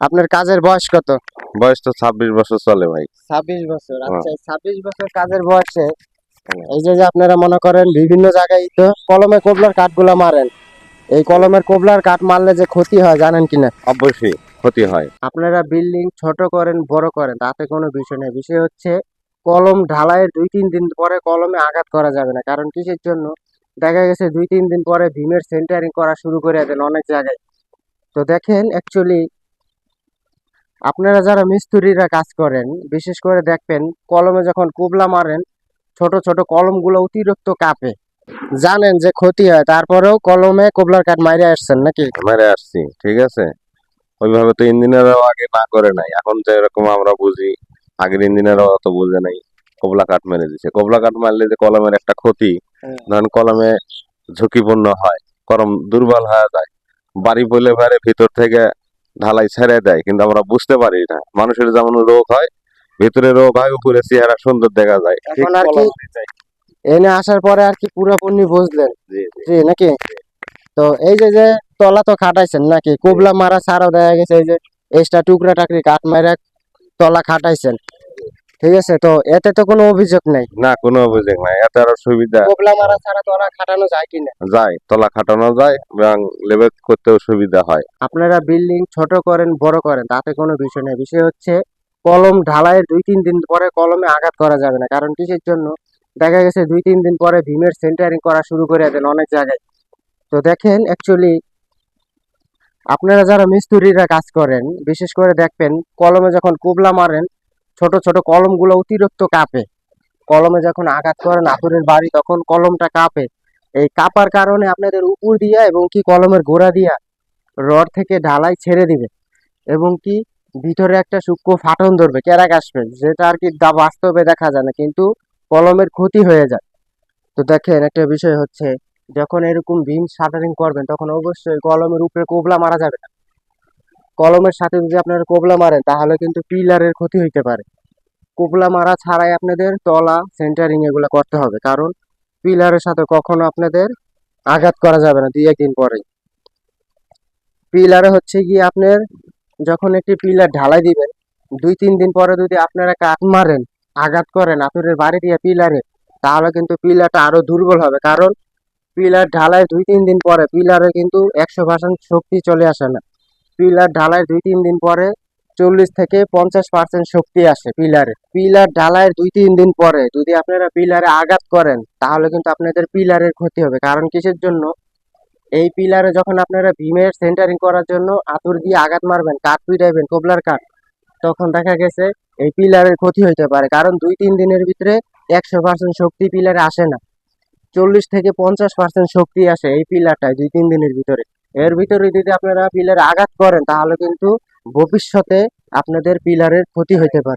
আপনার কাজের বয়স কত? বয়স তো 26 বছর চলে ভাই। 26 বছর। হ্যাঁ। আচ্ছা, এই 26 বছর কাজের বয়সে হ্যাঁ। এই যে আপনারা মনে করেন বিভিন্ন জায়গায় তো কলমে কোবলার কাঠগুলা মারেন, এই কলমের কোবলার কাঠ মারলে যে ক্ষতি হয় জানেন কিনা? অবশ্যই ক্ষতি হয়। আপনারা বিল্ডিং ছোট করেন বড় করেন তাতে কোনো বিষয় নেই, বিষয় হচ্ছে কলম ঢালাইয়ের 2-3 দিন পরে কলমে আঘাত করা যাবে না। কারণ কিসের জন্য? দেখা গেছে 2-3 দিন পরে ভীমের সেন্টারিং করা শুরু করে দেন অনেক জায়গায়। তো দেখেন অ্যাকচুয়ালি আপনারা যারা মিস্ত্রিরা কাজ করেন বিশেষ করে দেখবেন কলমে যখন কোবলা মারেন ছোট ছোট কলমগুলো অতিরিক্ত কাঁপে, জানেন যে ক্ষতি হয় তারপরেও কলমে কোবলার কাঠ মাইরে আসছেন নাকি? মেরে আসছি, ঠিক আছে। ওইভাবে তো ইঞ্জিনিয়াররাও আগে না করে নাই, এখন তো এরকম আমরা বুঝি। আগের ইঞ্জিনিয়াররাও অত বুঝে নাই, কোবলা কাঠ মেরে দিছে। কোবলা কাঠ মারলে যে কলমের একটা ক্ষতি, ধরেন কলমে ঝুঁকিপূর্ণ হয়, কলম দুর্বল হয়ে যায়, বাড়ি বলে পারে ভিতর থেকে ঢালাই ছেড়ে দেয়, কিন্তু আমরা বুঝতে পারি না। মানুষের যেমন রোগ হয়, ভিতরে রোগ হয়, উপরে চেহারা সুন্দর দেখা যায়। এখন আর কি এনে আসার পরে আর কি পুরোপুরি বুঝলেন জি জি। জি নাকি? তো এই যে যে তলা তো খাটাইছেন নাকি? কোবলা মারা ছাড়াও দেখা গেছে এই যে এক্সট্রা টুকরা টাকরি কাঠ মারা তলা খাটাইছেন, ঠিক আছে। তো এতে তো কোনো অভিযোগ নেই, না, কোনো অভিযোগ নাই, এত আরো সুবিধা। কোবলা মারা ছাড়া তলা খাটানো যায় কিনা? যায়, তলা খাটানো যায় এবং লেবেল করতেও সুবিধা হয়। আপনারা বিল্ডিং ছোট করেন বড় করেন তাতে কোনো বিষয় নেই, বিষয় হচ্ছে কলম ঢালাইয়ের 2-3 দিন পরে কলমে আঘাত করা যাবে না। কারণ কিসের জন্য? দেখা গেছে 2-3 দিন পরে ভীমের সেন্টারিং করা শুরু করে দেন অনেক জায়গায়। তো দেখেন অ্যাকচুয়ালি আপনারা যারা মিস্ত্রিরা কাজ করেন বিশেষ করে দেখবেন কলমে যখন কোবলা মারেন ছোট ছোট কলমগুলো অতিরিক্ত কাঁপে, কলমে যখন আঘাত করেন আতুরের বাড়ি তখন কলমটা কাঁপে। এই কাঁপার কারণে আপনাদের উপর দিয়া এবং কি কলমের গোড়া দিয়া রড থেকে ঢালাই ছেড়ে দিবে এবং কি ভিতরে একটা সূক্ষ্ম ফাটন ধরবে, ক্যারাক আসবে, যেটা আর কি বাস্তবে দেখা যায় না কিন্তু কলমের ক্ষতি হয়ে যায়। তো দেখেন একটা বিষয় হচ্ছে যখন এরকম বিম শাটারিং করবেন তখন অবশ্যই কলমের উপরে কোবলা মারা যাবে না। কলমের সাথে যদি আপনারা কোবলা মারেন তাহলে কিন্তু পিলারের ক্ষতি হইতে পারে। কোবলা মারা ছাড়াই আপনাদের তলা সেন্টারিং এগুলো করতে হবে, কারণ পিলারের সাথে কখনো আপনাদের আঘাত করা যাবে না 2-1 দিন পরে। পিলারে হচ্ছে গিয়ে আপনার যখন একটি পিলার ঢালাই দিবেন 2-3 দিন পরে যদি আপনারা কাট মারেন আঘাত করেন আতুরের বাড়ি দিয়ে পিলারে, তাহলে কিন্তু পিলারটা আরো দুর্বল হবে। কারণ পিলার ঢালাই 2-3 দিন পরে পিলারে কিন্তু 100% শক্তি চলে আসে না। পিলার ঢালাই 2-3 দিন পরে 40 থেকে 50% শক্তি আসে পিলারে। পিলার ঢালাইয়ের 2-3 দিন পরে যদি আপনারা পিলারে আঘাত করেন তাহলে কিন্তু আপনাদের পিলারের ক্ষতি হবে। কারণ কিসের জন্য? এই পিলারে যখন আপনারা ভীমের সেন্টারিং করার জন্য আতুর দিয়ে আঘাত মারবেন, কাঠ পিটাইবেন কোবলার কাঠ, তখন দেখা গেছে এই পিলারের ক্ষতি হইতে পারে। কারণ 2-3 দিনের ভিতরে 100% শক্তি পিলারে আসে না, 40 থেকে 50% শক্তি আসে এই পিলারটায় 2-3 দিনের ভিতরে। এর ভিতরে যদি আপনারা পিলারে আঘাত করেন তাহলে কিন্তু ভবিষ্যতে আপনাদের পিলারের ক্ষতি হইতে পারে।